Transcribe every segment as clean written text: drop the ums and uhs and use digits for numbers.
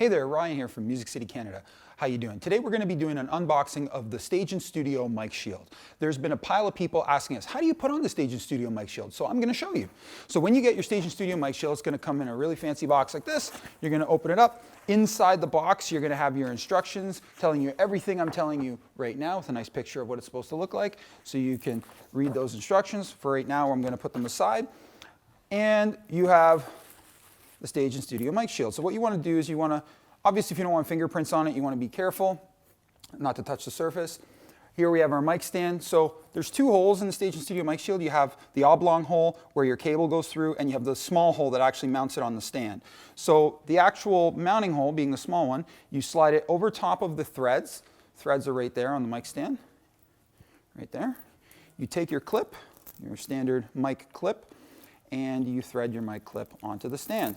Hey there, Ryan here from Music City, Canada. How you doing? Today we're going to be doing an unboxing of the Stage and Studio mic shield. There's been a pile of people asking us, how do you put on the Stage and Studio mic shield? So I'm going to show you. So when you get your Stage and Studio mic shield, it's going to come in a really fancy box like this. You're going to open it up. Inside the box, you're going to have your instructions telling you everything I'm telling you right now with a nice picture of what it's supposed to look like. So you can read those instructions. For right now, I'm going to put them aside. And you have the Stage and Studio mic shield. So what you want to do is you want to, obviously if you don't want fingerprints on it, you want to be careful not to touch the surface. Here we have our mic stand. So there's two holes in the Stage and Studio mic shield. You have the oblong hole where your cable goes through, and you have the small hole that actually mounts it on the stand. So the actual mounting hole, being the small one, you slide it over top of the threads. Threads are right there on the mic stand, right there. You take your clip, your standard mic clip, and you thread your mic clip onto the stand.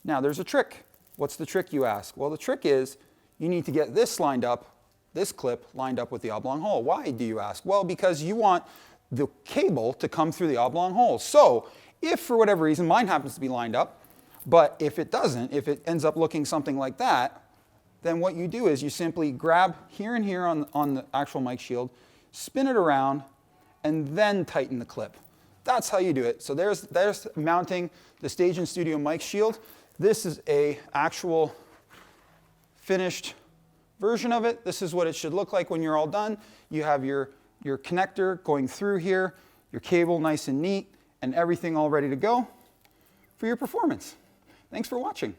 Now there's a trick. What's the trick, you ask? Well, the trick is you need to get this lined up, this clip lined up with the oblong hole. Why, do you ask? Well, because you want the cable to come through the oblong hole. So if for whatever reason, mine happens to be lined up, but if it doesn't, if it ends up looking something like that, then what you do is you simply grab here and here on the actual mic shield, spin it around, and then tighten the clip. That's how you do it. So there's mounting the Stage and Studio mic shield. This is a actual finished version of it. This is what it should look like when you're all done. You have your connector going through here, your cable nice and neat, and everything all ready to go for your performance. Thanks for watching.